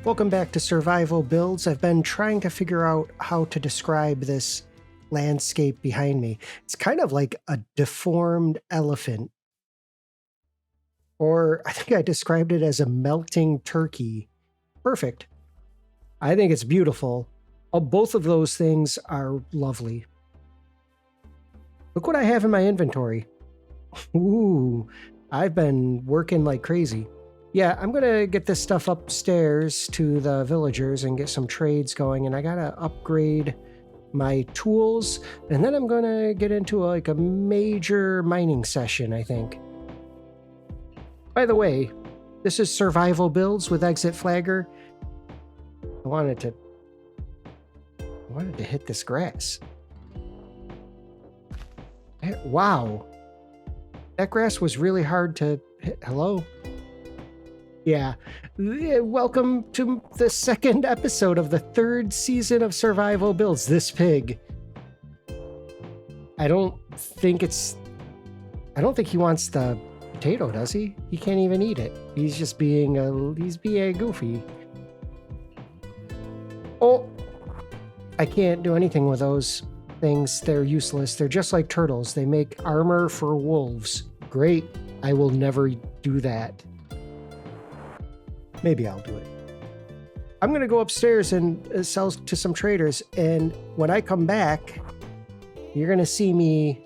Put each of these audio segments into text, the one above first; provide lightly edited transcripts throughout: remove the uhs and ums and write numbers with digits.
Welcome back to Survival Builds. I've been trying to figure out how to describe this landscape behind me. It's kind of like a deformed elephant. Or I think I described it as a melting turkey. Perfect. I think it's beautiful. Both of those things are lovely. Look what I have in my inventory. Ooh, I've been working like crazy. Yeah, I'm going to get this stuff upstairs to the villagers and get some trades going. And I got to upgrade my tools. And then I'm going to get into a major mining session, I think. By the way, this is Survival Builds with Exit Flagger. I wanted to hit this grass. Wow. That grass was really hard to hit. Hello? Yeah. Welcome to the second episode of the third season of Survival Builds. This pig. I don't think he wants the potato, does he? He can't even eat it. He's just being goofy. Oh, I can't do anything with those things. They're useless. They're just like turtles. They make armor for wolves. Great. I will never do that. Maybe I'll do it. I'm going to go upstairs and sell to some traders. And when I come back, you're going to see me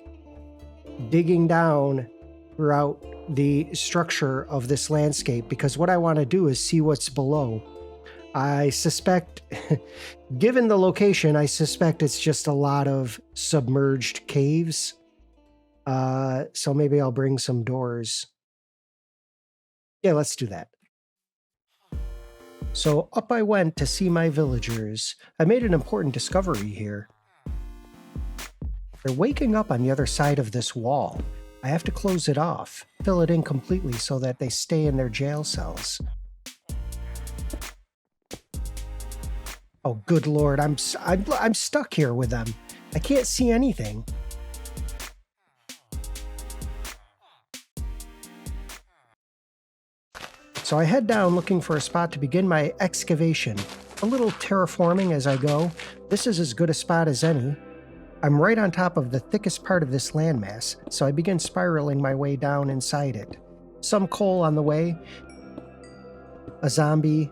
digging down throughout the structure of this landscape, because what I want to do is see what's below. I suspect, given the location, I suspect it's just a lot of submerged caves. So maybe I'll bring some doors. Yeah, let's do that. So up I went to see my villagers. I made an important discovery here. They're waking up on the other side of this wall. I have to close it off, fill it in completely so that they stay in their jail cells. Oh, good Lord, I'm stuck here with them. I can't see anything. So I head down looking for a spot to begin my excavation. A little terraforming as I go. This is as good a spot as any. I'm right on top of the thickest part of this landmass, so I begin spiraling my way down inside it. Some coal on the way. A zombie.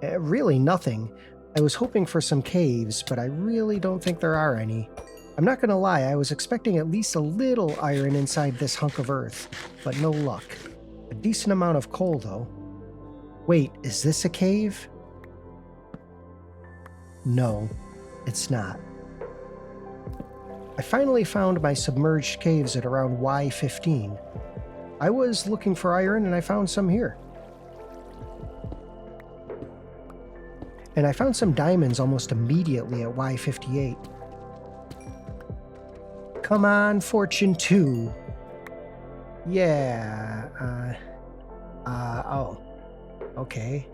Really nothing. I was hoping for some caves, but I really don't think there are any. I'm not going to lie, I was expecting at least a little iron inside this hunk of earth, but no luck. A decent amount of coal, though. Wait, is this a cave? No, it's not. I finally found my submerged caves at around Y15. I was looking for iron and I found some here. And I found some diamonds almost immediately at Y58. Come on, Fortune 2. Yeah, oh. Okay.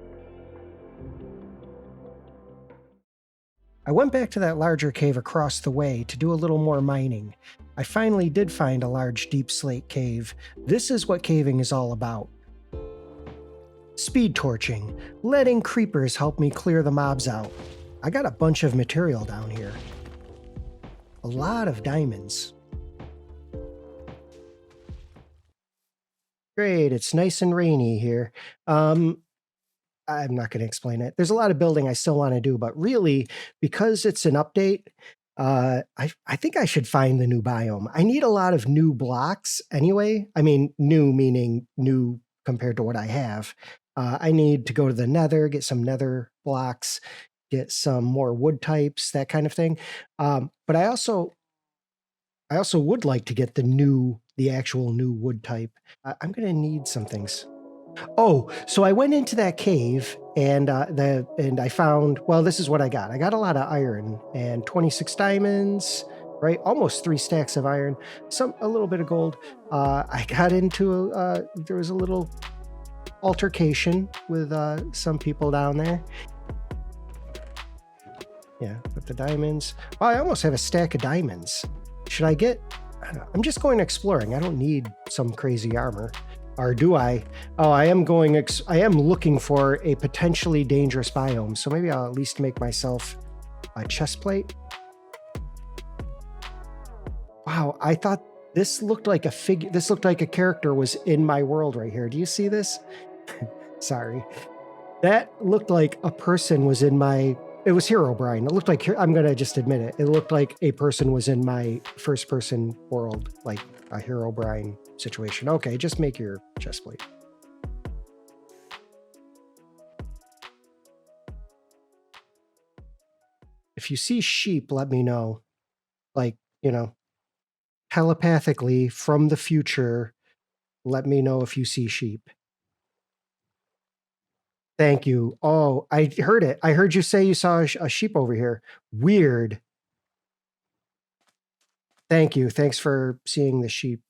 I went back to that larger cave across the way to do a little more mining. I finally did find a large deep slate cave. This is what caving is all about. Speed torching, letting creepers help me clear the mobs out. I got a bunch of material down here. A lot of diamonds. Great, it's nice and rainy here. I'm not going to explain it. There's a lot of building I still want to do, but really, because it's an update, I think I should find the new biome. I need a lot of new blocks anyway. I mean, new meaning new compared to what I have. I need to go to the nether, get some nether blocks, get some more wood types, that kind of thing. But I also would like to get the actual new wood type. I'm going to need some things. Oh, so I went into that cave and I found, well, this is what I got. I got a lot of iron and 26 diamonds, right? Almost 3 stacks of iron, a little bit of gold. I got into, there was a little altercation with some people down there. Yeah, with the diamonds. Oh, I almost have a stack of diamonds. Should I get, I don't know, I'm just going exploring. I don't need some crazy armor. Or do I? Oh, I am looking for a potentially dangerous biome. So maybe I'll at least make myself a chest plate. Wow, I thought this looked like a figure. This looked like a character was in my world right here. Do you see this? Sorry. That looked like a person was in my... It was Herobrine. It looked like... I'm going to just admit it. It looked like a person was in my first-person world, like a Herobrine situation. Okay, just make your chest plate. If you see sheep, let me know. Like, you know, telepathically from the future, let me know if you see sheep. Thank you. Oh, I heard it. I heard you say you saw a sheep over here. Weird. Thank you. Thanks for seeing the sheep.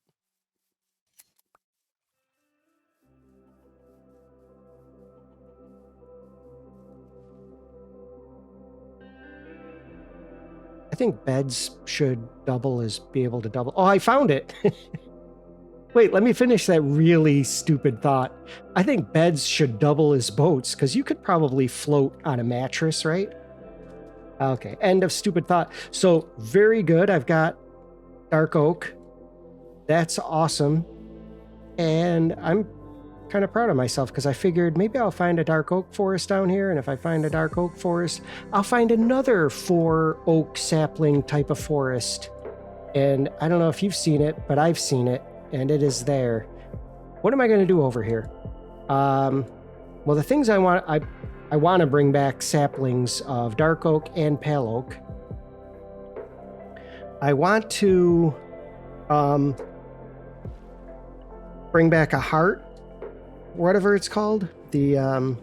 I think beds should be able to double. Oh, I found it. Wait, let me finish that really stupid thought. I think beds should double as boats because you could probably float on a mattress, right? Okay, end of stupid thought. So very good. I've got dark oak. That's awesome. And I'm kind of proud of myself because I figured maybe I'll find a dark oak forest down here. And if I find a dark oak forest, I'll find another 4 oak sapling type of forest. And I don't know if you've seen it, but I've seen it. And it is there. What am I going to do over here? Well, the things I want to bring back saplings of dark oak and pale oak. I want to bring back a heart, whatever it's called, the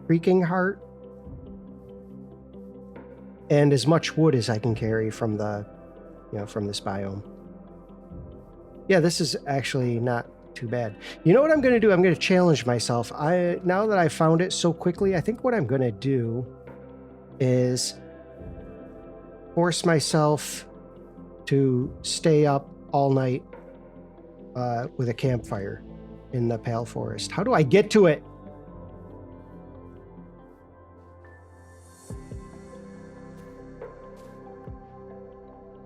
creaking heart, and as much wood as I can carry from the, from this biome. Yeah, this is actually not too bad. You know what I'm going to do? I'm going to challenge myself. Now that I found it so quickly, I think what I'm going to do is force myself to stay up all night with a campfire in the Pale Forest. How do I get to it?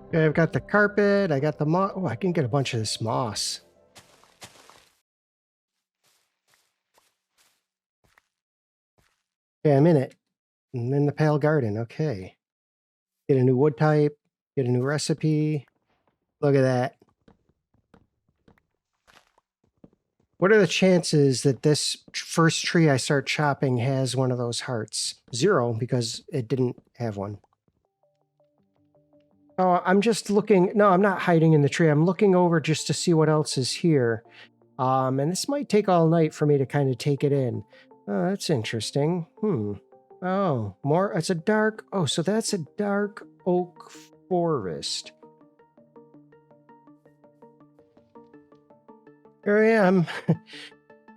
Okay, I've got the carpet. I got the moss. Oh, I can get a bunch of this moss. Okay, I'm in it. I'm in the Pale Garden. Okay. Get a new wood type. Get a new recipe. Look at that. What are the chances that this first tree I start chopping has one of those hearts? 0, because it didn't have one. Oh, I'm just looking. No, I'm not hiding in the tree. I'm looking over just to see what else is here. And this might take all night for me to kind of take it in. Oh, that's interesting. Oh, more. It's a dark. Oh, so that's a dark oak forest. Here I am.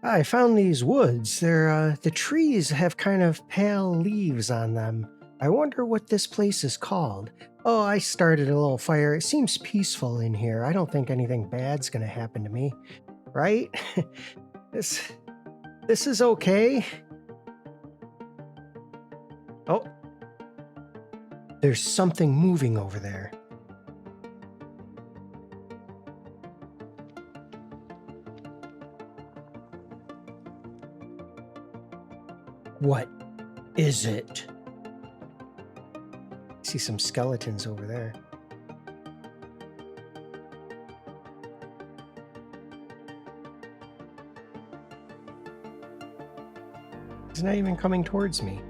I found these woods. They're the trees have kind of pale leaves on them. I wonder what this place is called. Oh, I started a little fire. It seems peaceful in here. I don't think anything bad's going to happen to me, right? This is okay. Oh, there's something moving over there. What is it? I see some skeletons over there. It's not even coming towards me.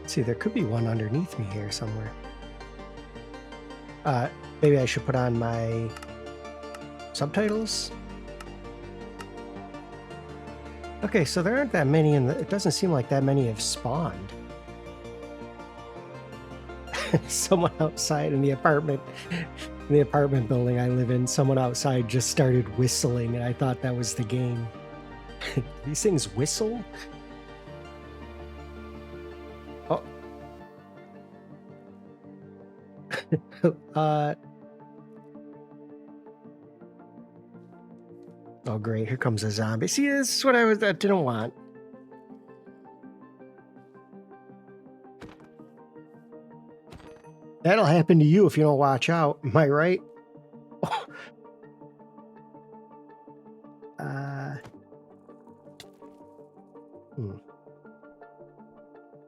See, there could be one underneath me here somewhere. Maybe I should put on my subtitles. Okay, so there aren't that many it doesn't seem like that many have spawned. Someone outside in the apartment building I live in, someone outside just started whistling, and I thought that was the game. These things whistle? Oh. Oh, great. Here comes a zombie. See, this is what I didn't want. That'll happen to you if you don't watch out. Am I right?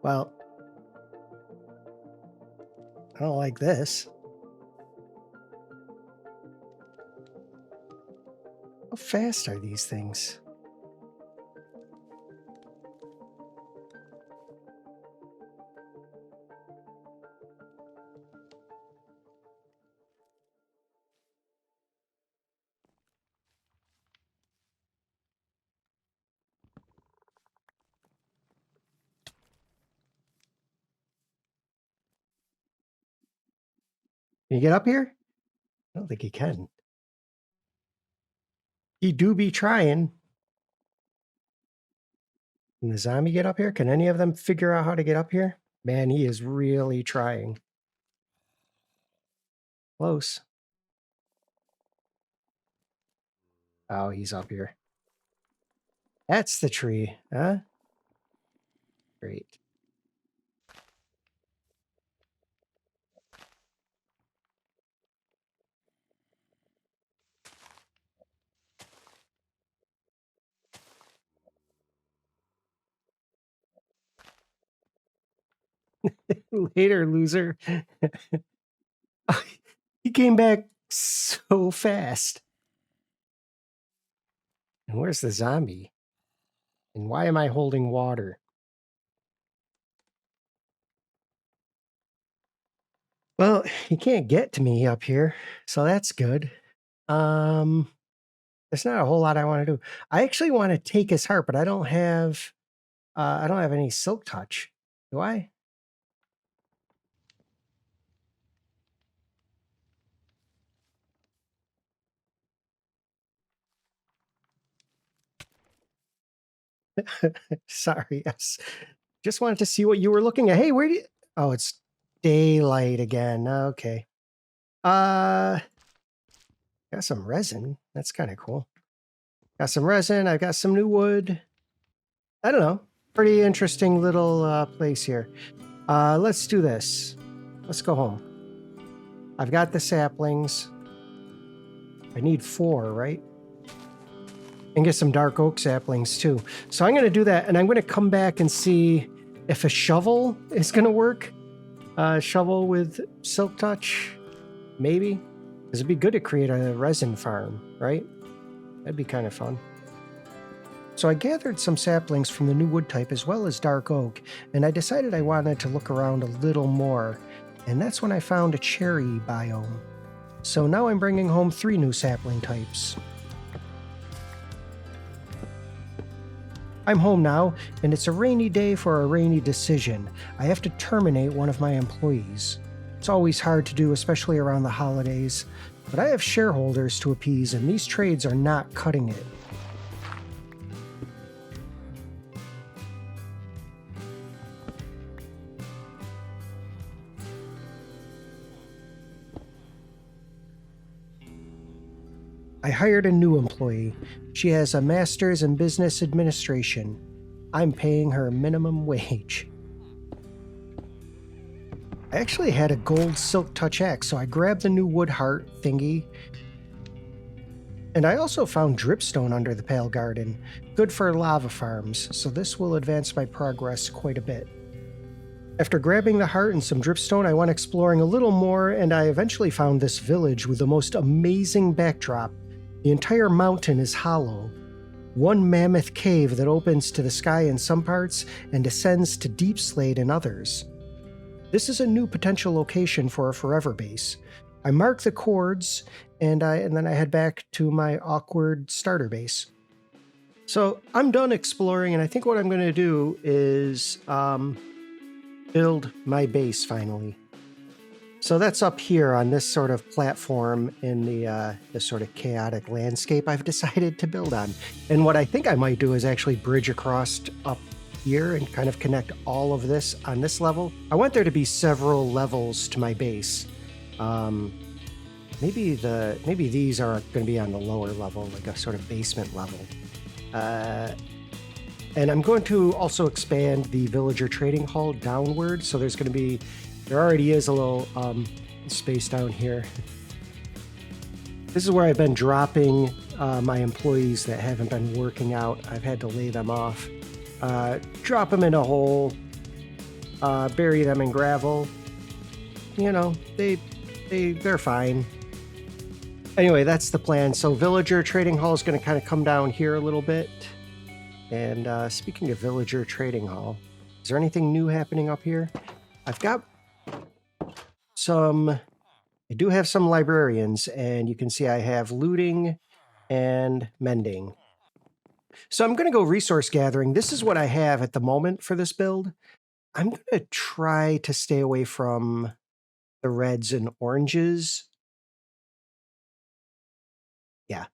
Well, I don't like this. How fast are these things? Can you get up here? I don't think he can. He do be trying. Can the zombie get up here? Can any of them figure out how to get up here? Man, he is really trying. Close. Oh, he's up here. That's the tree, huh? Great. Later, loser. He came back so fast. And where's the zombie? And why am I holding water? Well, he can't get to me up here, so that's good. There's not a whole lot I want to do. I actually want to take his heart, but I don't have any silk touch. Do I? Sorry, yes. Just wanted to see what you were looking at. Hey, where do you... Oh, it's daylight again. Okay. Got some resin. That's kind of cool. Got some resin. I've got some new wood. I don't know. Pretty interesting little place here. Let's do this. Let's go home. I've got the saplings. I need 4, right? And get some dark oak saplings too. So I'm going to do that, and I'm going to come back and see if a shovel is going to work. Shovel with silk touch, maybe. Because it'd be good to create a resin farm, right? That'd be kind of fun. So I gathered some saplings from the new wood type as well as dark oak, and I decided I wanted to look around a little more. And that's when I found a cherry biome. So now I'm bringing home 3 new sapling types. I'm home now, and it's a rainy day for a rainy decision. I have to terminate one of my employees. It's always hard to do, especially around the holidays, but I have shareholders to appease, and these trades are not cutting it. I hired a new employee. She has a master's in business administration. I'm paying her minimum wage. I actually had a gold silk touch axe, so I grabbed the new wood heart thingy. And I also found dripstone under the pale garden, good for lava farms, so this will advance my progress quite a bit. After grabbing the heart and some dripstone, I went exploring a little more, and I eventually found this village with the most amazing backdrop. The entire mountain is hollow. One mammoth cave that opens to the sky in some parts and descends to deep slate in others. This is a new potential location for a forever base. I mark the chords, and then I head back to my awkward starter base. So I'm done exploring, and I think what I'm going to do is build my base finally. So that's up here on this sort of platform in the sort of chaotic landscape I've decided to build on. And what I think I might do is actually bridge across up here and kind of connect all of this on this level. I want there to be several levels to my base. Maybe these are going to be on the lower level, like a sort of basement level. And I'm going to also expand the villager trading hall downward. So there already is a little space down here. This is where I've been dropping my employees that haven't been working out. I've had to lay them off. Drop them in a hole, bury them in gravel. You know, they're fine. Anyway, that's the plan. So villager trading hall is going to kind of come down here a little bit. And speaking of villager trading hall, is there anything new happening up here? I've got I do have some librarians, and you can see I have looting and mending. So I'm going to go resource gathering. This is what I have at the moment for this build. I'm going to try to stay away from the reds and oranges. Yeah,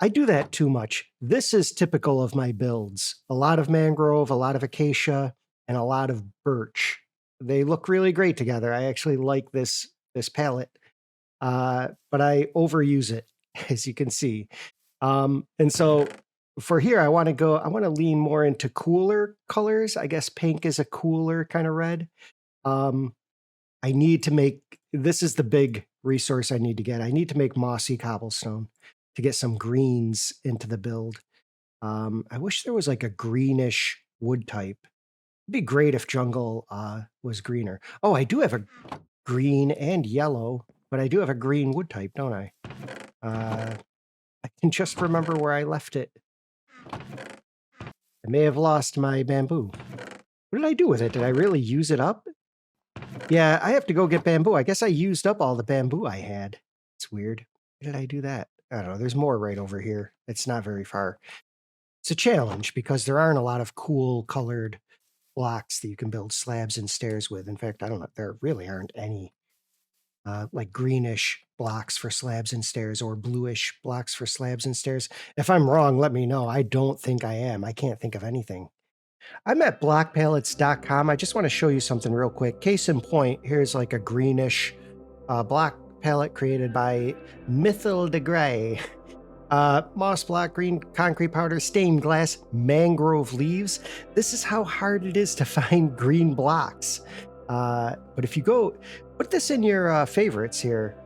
I do that too much. This is typical of my builds. A lot of mangrove, a lot of acacia, and a lot of birch. They look really great together. I actually like this palette, but I overuse it, as you can see. And so for here, I want to lean more into cooler colors. I guess pink is a cooler kind of red. I need to make, this is the big resource I need to get. I need to make mossy cobblestone to get some greens into the build. I wish there was like a greenish wood type. It'd be great if jungle was greener. Oh, I do have a green and yellow, but I do have a green wood type, don't I? I can just remember where I left it. I may have lost my bamboo. What did I do with it? Did I really use it up? Yeah, I have to go get bamboo. I guess I used up all the bamboo I had. It's weird. Why did I do that? I don't know. There's more right over here. It's not very far. It's a challenge because there aren't a lot of cool colored blocks that you can build slabs and stairs with. In fact, I don't know. There really aren't any like greenish blocks for slabs and stairs or bluish blocks for slabs and stairs. If I'm wrong, let me know. I don't think I am. I can't think of anything. I'm at blockpalettes.com. I just want to show you something real quick. Case in point, here's like a greenish block palette created by Mythil de Grey. Moss block, green concrete powder, stained glass, mangrove leaves. This is how hard it is to find green blocks. But if you go, put this in your favorites here.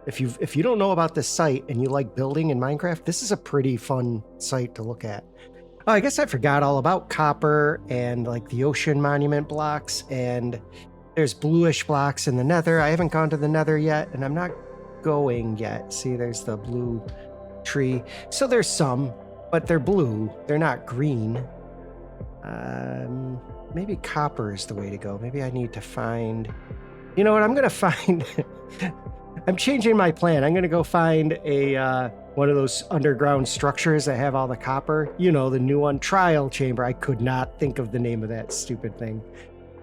If you don't know about this site and you like building in Minecraft, this is a pretty fun site to look at. Oh, I guess I forgot all about copper and like the ocean monument blocks, and there's bluish blocks in the nether. I haven't gone to the nether yet, and I'm not going yet. See, there's the blue tree. So there's some, but they're blue. They're not green. Maybe copper is the way to go. Maybe I need to find... You know what? I'm going to find... I'm changing my plan. I'm going to go find a one of those underground structures that have all the copper. You know, the new one, trial chamber. I could not think of the name of that stupid thing.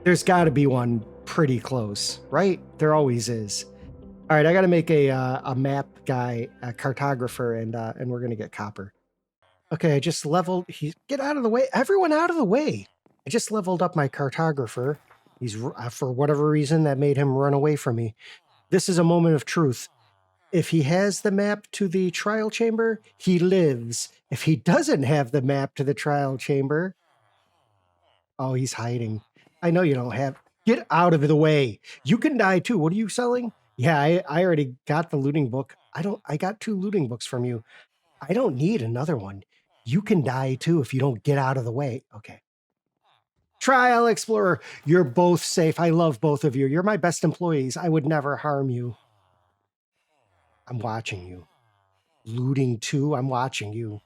There's got to be one pretty close, right? There always is. All right, I got to make a map guy, a cartographer, and we're going to get copper. Okay, I just leveled... Get out of the way. Everyone out of the way. I just leveled up my cartographer. He's, for whatever reason, that made him run away from me. This is a moment of truth. If he has the map to the trial chamber, he lives. If he doesn't have the map to the trial chamber... Oh, he's hiding. I know you don't have... Get out of the way. You can die too. What are you selling? Yeah, I already got the looting book. I got 2 looting books from you. I don't need another one. You can die too if you don't get out of the way. Okay. Trial Explorer, you're both safe. I love both of you. You're my best employees. I would never harm you. I'm watching you. Looting too, I'm watching you.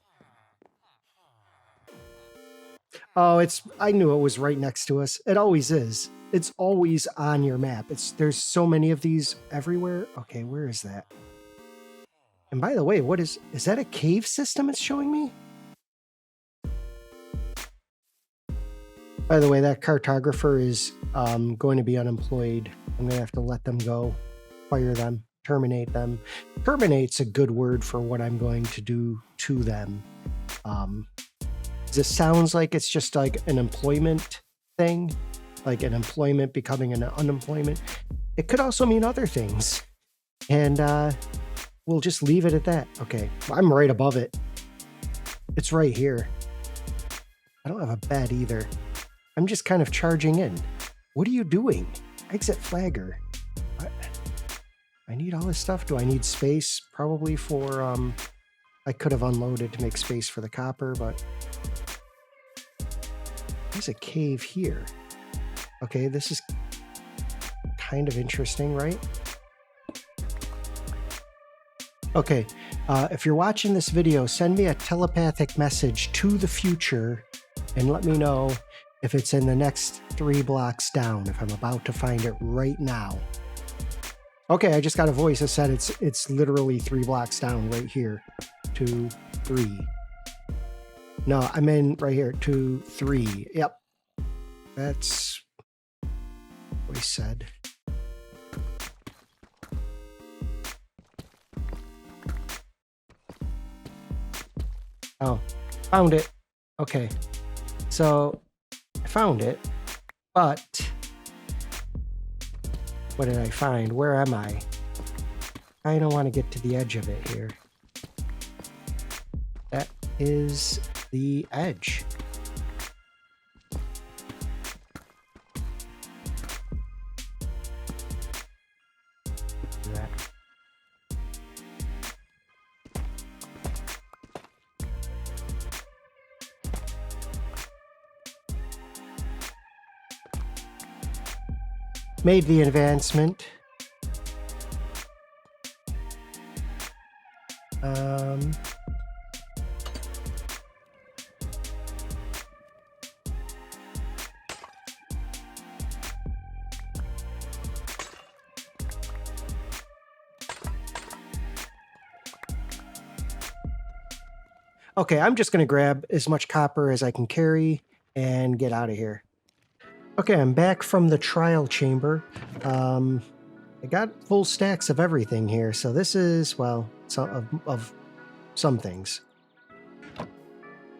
Oh, I knew it was right next to us. It always is. It's always on your map. There's so many of these everywhere. Okay, where is that? And by the way, is that a cave system it's showing me? By the way, that cartographer is going to be unemployed. I'm going to have to let them go, fire them, terminate them. Terminate's a good word for what I'm going to do to them. This sounds like it's just like an employment thing, like an employment becoming an unemployment. It could also mean other things. And we'll just leave it at that. Okay, I'm right above it. It's right here. I don't have a bed either. I'm just kind of charging in. What are you doing? Exit flagger. I need all this stuff. Do I need space? Probably for, I could have unloaded to make space for the copper, but there's a cave here. Okay, this is kind of interesting, right? Okay, if you're watching this video, send me a telepathic message to the future and let me know if it's in the next 3 blocks down, if I'm about to find it right now. Okay, I just got a voice that said it's literally 3 blocks down right here. 2, 3. No, I'm in right here. 2, 3. Yep. That's what he said. Oh, found it. Okay. So I found it, but what did I find? Where am I? I don't want to get to the edge of it here. That is the edge. That. Made the advancement. Okay, I'm just going to grab as much copper as I can carry and get out of here. Okay, I'm back from the trial chamber. I got full stacks of everything here, so this is, well, of some things.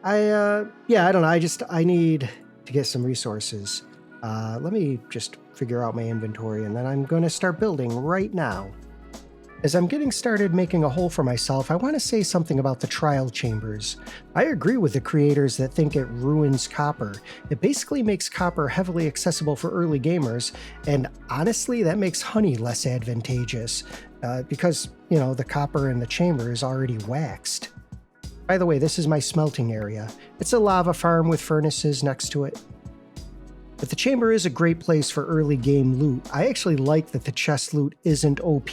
Yeah, I don't know, I need to get some resources. Let me just figure out my inventory, and then I'm going to start building right now. As I'm getting started making a hole for myself, I want to say something about the trial chambers. I agree with the creators that think it ruins copper. It basically makes copper heavily accessible for early gamers, and honestly, that makes honey less advantageous, because, you know, the copper in the chamber is already waxed. By the way, this is my smelting area. It's a lava farm with furnaces next to it. But the chamber is a great place for early game loot. I actually like that the chest loot isn't OP,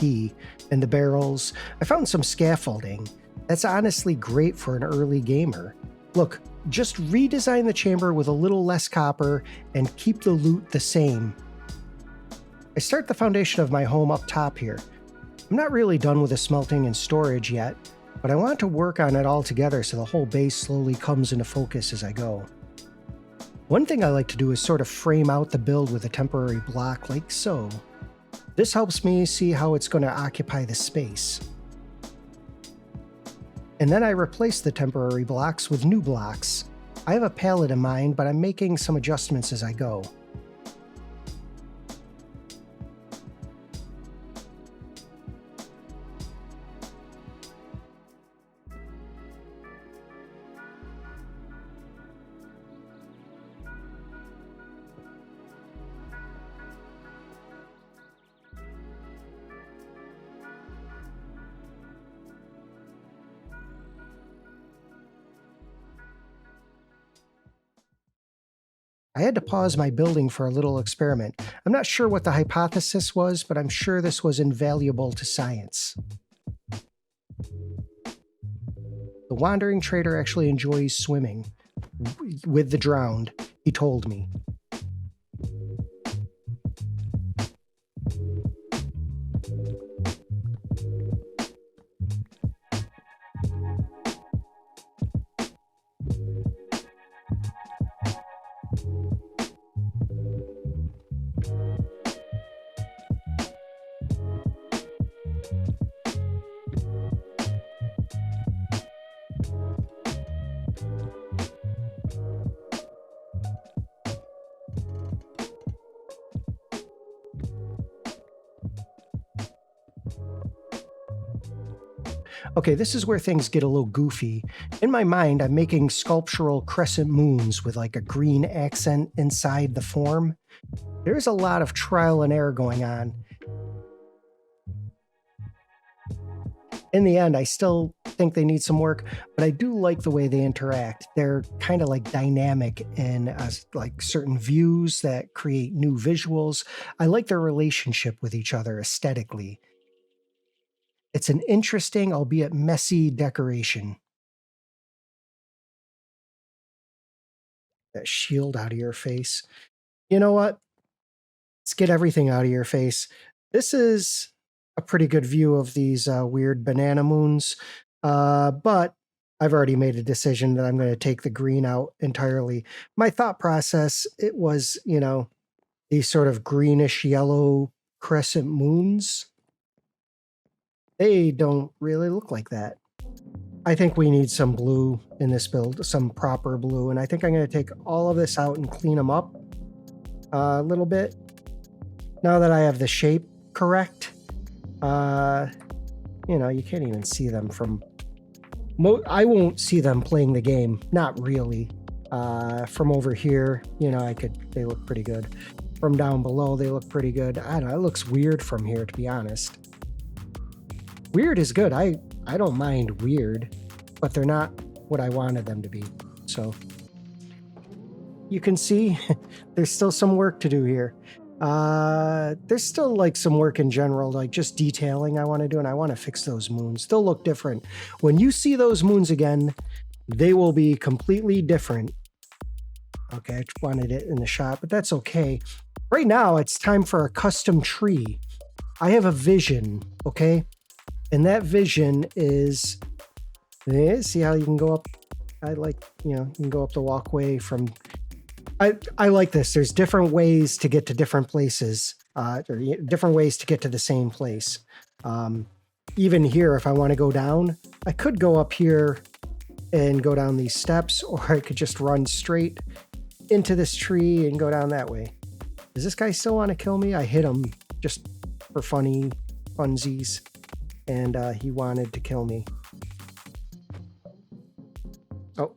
and the barrels. I found some scaffolding. That's honestly great for an early gamer. Look, just redesign the chamber with a little less copper and keep the loot the same. I start the foundation of my home up top here. I'm not really done with the smelting and storage yet, but I want to work on it all together so the whole base slowly comes into focus as I go. One thing I like to do is sort of frame out the build with a temporary block like so. This helps me see how it's going to occupy the space. And then I replace the temporary blocks with new blocks. I have a palette in mind, but I'm making some adjustments as I go. I had to pause my building for a little experiment. I'm not sure what the hypothesis was, but I'm sure this was invaluable to science. The wandering trader actually enjoys swimming with the drowned, he told me. Okay, this is where things get a little goofy. In my mind, I'm making sculptural crescent moons with like a green accent inside the form. There's a lot of trial and error going on. In the end, I still think they need some work, but I do like the way they interact. They're kind of like dynamic in like certain views that create new visuals. I like their relationship with each other aesthetically. It's an interesting, albeit messy decoration. That shield out of your face. You know what? Let's get everything out of your face. This is a pretty good view of these weird banana moons, but I've already made a decision that I'm going to take the green out entirely. My thought process, it was, you know, these sort of greenish yellow crescent moons. They don't really look like that. I think we need some blue in this build, some proper blue, and I think I'm going to take all of this out and clean them up a little bit. Now that I have the shape correct, you know, you can't even see them from... I won't see them playing the game, not really. From over here, you know, they look pretty good. From down below, they look pretty good. I don't know, it looks weird from here, to be honest. Weird is good. I don't mind weird, but they're not what I wanted them to be. So you can see there's still some work to do here. There's still like some work in general, like just detailing I want to do, and I want to fix those moons. They'll look different. When you see those moons again, they will be completely different. Okay, I just wanted it in the shot, but that's okay. Right now, it's time for a custom tree. I have a vision, okay? And that vision is, see how you can go up? I like, you know, you can go up the walkway from... I like this. There's different ways to get to different places, or different ways to get to the same place. Even here, if I want to go down, I could go up here and go down these steps, or I could just run straight into this tree and go down that way. Does this guy still want to kill me? I hit him just for funsies, and he wanted to kill me. Oh,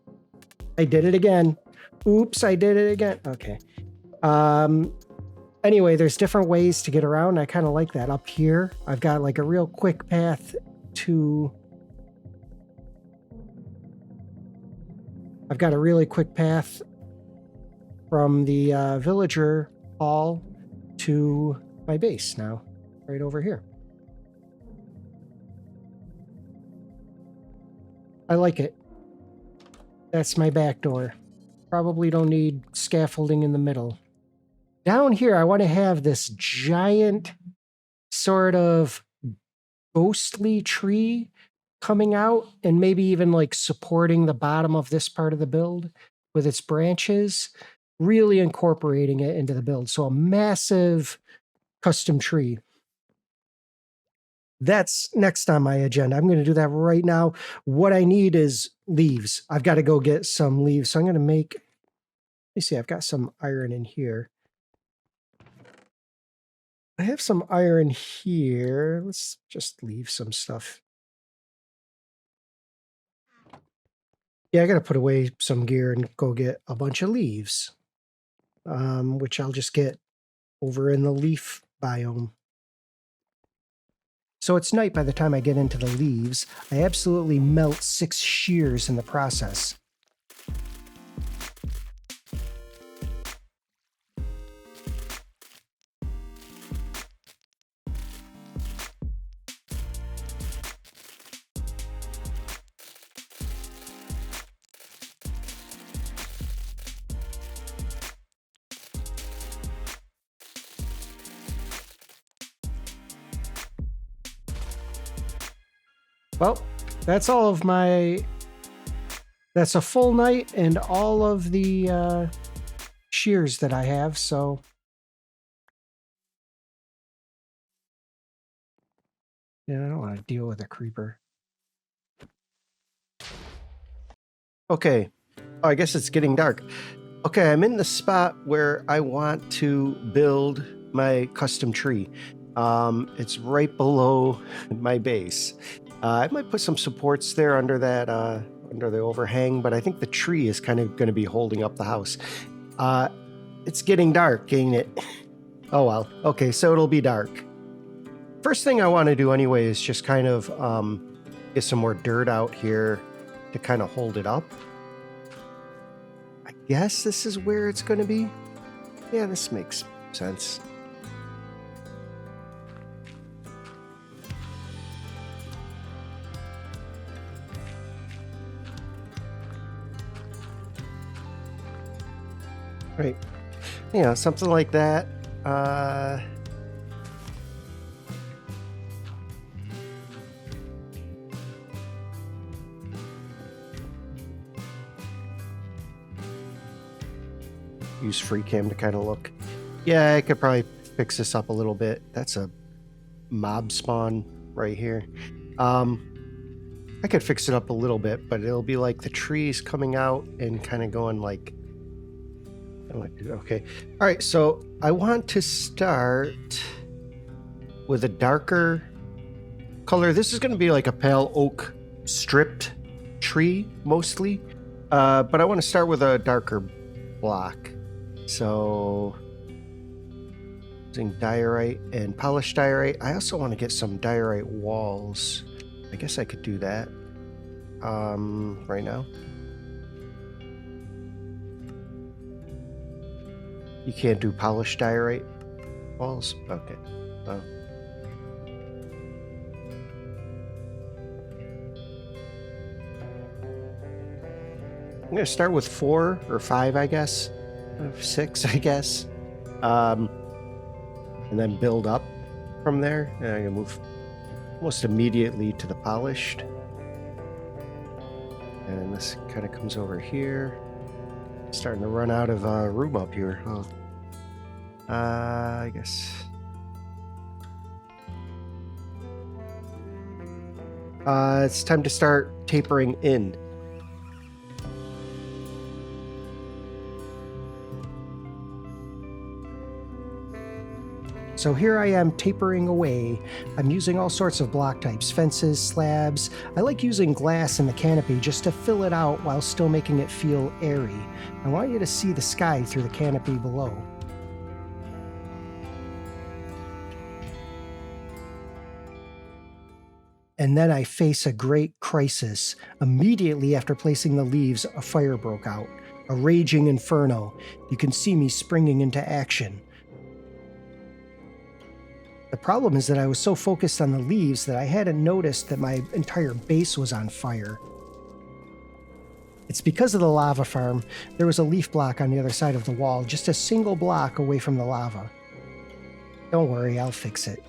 I did it again. Oops, I did it again. Okay. Anyway, there's different ways to get around. I kind of like that. Up here, I've got like a real quick path to... I've got a really quick path from the villager hall to my base now, right over here. I like it. That's my back door. Probably don't need scaffolding in the middle. Down here, I want to have this giant sort of ghostly tree coming out and maybe even like supporting the bottom of this part of the build with its branches, really incorporating it into the build. So a massive custom tree. That's next on my agenda. I'm going to do that right now. What I need is leaves. I've got to go get some leaves. So I'm going to make... Let me see, I've got some iron in here. I have some iron here. Let's just leave some stuff. Yeah, I got to put away some gear and go get a bunch of leaves, which I'll just get over in the leaf biome. So it's night by the time I get into the leaves. I absolutely melt 6 shears in the process. Well, that's all of my... That's a full night and all of the shears that I have, so... Yeah, I don't want to deal with a creeper. Okay. Oh, I guess it's getting dark. Okay, I'm in the spot where I want to build my custom tree. It's right below my base. I might put some supports there under that, under the overhang, but I think the tree is kind of going to be holding up the house. It's getting dark, ain't it? Oh well. Okay, so it'll be dark. First thing I want to do anyway is just kind of get some more dirt out here to kind of hold it up. I guess this is where it's going to be. Yeah, this makes sense. Right. Yeah, something like that. Use FreeCam to kind of look. Yeah, I could probably fix this up a little bit. That's a mob spawn right here. I could fix it up a little bit, but it'll be like the trees coming out and kind of going like... Okay. All right, so I want to start with a darker color. This is going to be like a pale oak stripped tree mostly, but I want to start with a darker block. So using diorite and polished diorite. I also want to get some diorite walls. I guess I could do that right now. You can't do polished diorite walls? Okay. Oh. I'm going to start with 4 or 5, I guess. 6, I guess. And then build up from there. And I'm going to move almost immediately to the polished. And this kind of comes over here. Starting to run out of room up here. Oh. I guess. It's time to start tapering in. So here I am tapering away. I'm using all sorts of block types, fences, slabs. I like using glass in the canopy just to fill it out while still making it feel airy. I want you to see the sky through the canopy below. And then I face a great crisis. Immediately after placing the leaves, a fire broke out. A raging inferno. You can see me springing into action. The problem is that I was so focused on the leaves that I hadn't noticed that my entire base was on fire. It's because of the lava farm. There was a leaf block on the other side of the wall, just a single block away from the lava. Don't worry, I'll fix it.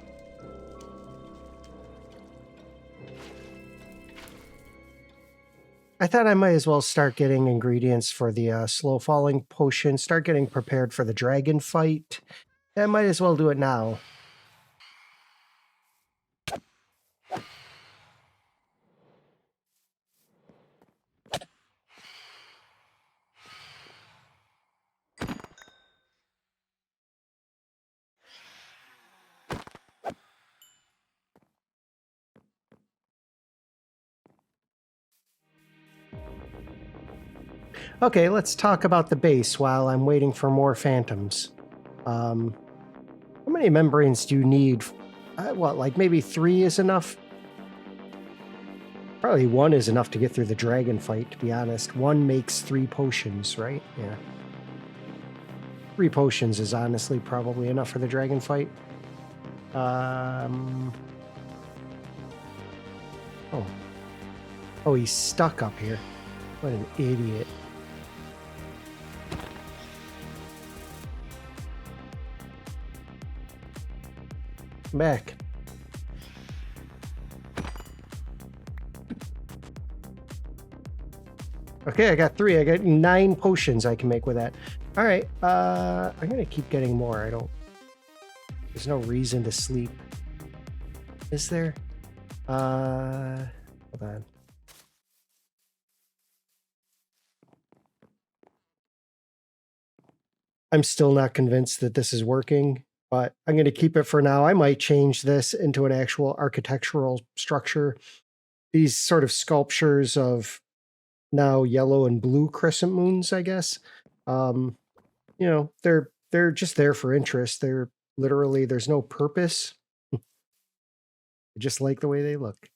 I thought I might as well start getting ingredients for the slow falling potion, start getting prepared for the dragon fight. I might as well do it now. Okay, let's talk about the base while I'm waiting for more phantoms. How many membranes do you need? What, like maybe 3 is enough? Probably 1 is enough to get through the dragon fight, to be honest. 1 makes 3 potions, right? Yeah. 3 potions is honestly probably enough for the dragon fight. Oh. Oh, he's stuck up here. What an idiot. Back. Okay, I got 3. I got 9 potions I can make with that. All right, I'm gonna keep getting more. There's no reason to sleep. Is there? Hold on. I'm still not convinced that this is working, but I'm going to keep it for now. I might change this into an actual architectural structure these sort of sculptures of now yellow and blue crescent moons, I guess. You know, they're just there for interest. They're literally, there's no purpose. I just like the way they look.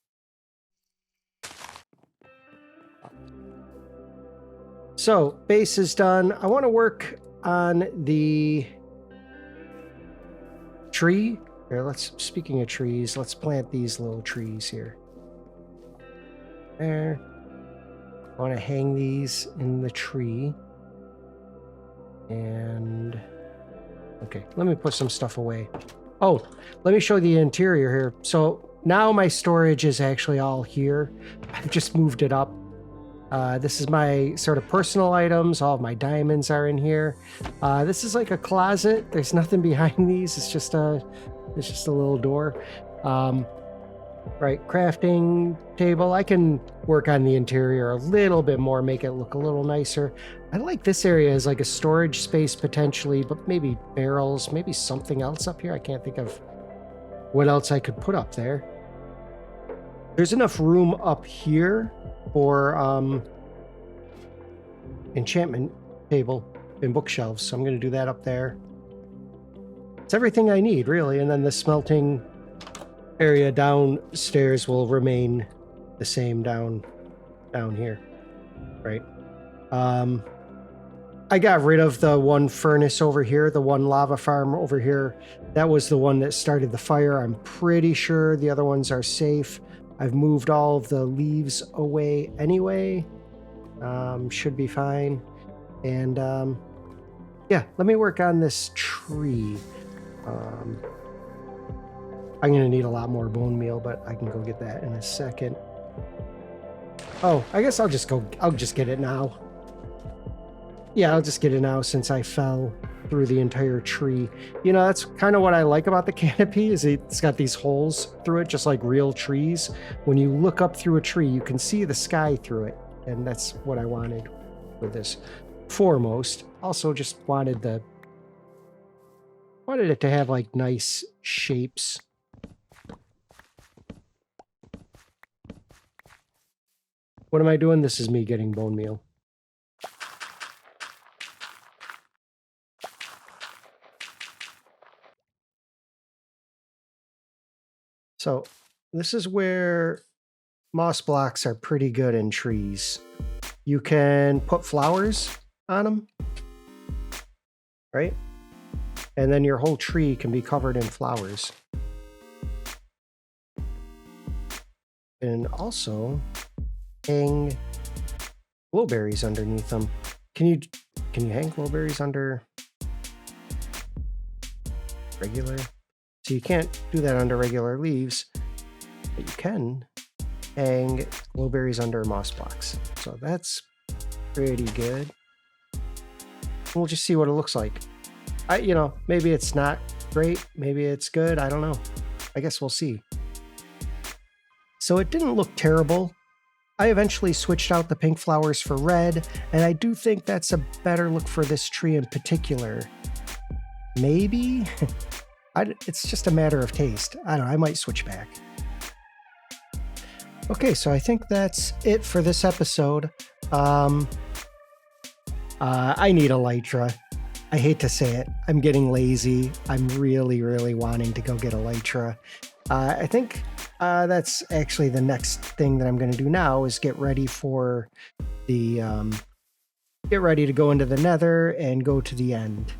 So base is done. I want to work on the tree. Here, speaking of trees, let's plant these little trees here. There. I want to hang these in the tree. And okay, let me put some stuff away. Oh, let me show the interior here. So now my storage is actually all here. I've just moved it up. This is my sort of personal items. All of my diamonds are in here. This is like a closet. There's nothing behind these. It's just a little door. Right, crafting table. I can work on the interior a little bit more, make it look a little nicer. I like this area as like a storage space potentially, but maybe barrels, maybe something else up here. I can't think of what else I could put up there. There's enough room up here for enchantment table and bookshelves, so I'm going to do that up there. It's everything I need, really, and then the smelting area downstairs will remain the same down here, right? I got rid of the one furnace over here, the one lava farm over here. That was the one that started the fire. I'm pretty sure the other ones are safe. I've moved all of the leaves away anyway. Should be fine. And yeah, let me work on this tree. I'm going to need a lot more bone meal, but I can go get that in a second. Oh, I guess I'll just get it now. Yeah, I'll just get it now since I fell through the entire tree. You know, that's kind of what I like about the canopy is it's got these holes through it, just like real trees. When you look up through a tree, you can see the sky through it. And that's what I wanted with this foremost. Also just wanted it to have like nice shapes. What am I doing? This is me getting bone meal. So this is where moss blocks are pretty good in trees. You can put flowers on them, right? And then your whole tree can be covered in flowers. And also hang blueberries underneath them. Can you hang blueberries under regular? So you can't do that under regular leaves, but you can hang blueberries under moss blocks. So that's pretty good. We'll just see what it looks like. You know, maybe it's not great, maybe it's good, I don't know. I guess we'll see. So it didn't look terrible. I eventually switched out the pink flowers for red, and I do think that's a better look for this tree in particular. Maybe? It's just a matter of taste. I don't know, I might switch back. Okay, so I think that's it for this episode. I need Elytra. I hate to say it. I'm getting lazy. I'm really, really wanting to go get Elytra. I think that's actually the next thing that I'm going to do now is get ready for the get ready to go into the Nether and go to the end.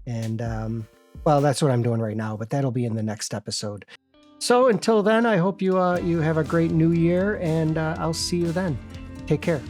And well, that's what I'm doing right now, but that'll be in the next episode. So until then, I hope you have a great new year, and I'll see you then. Take care.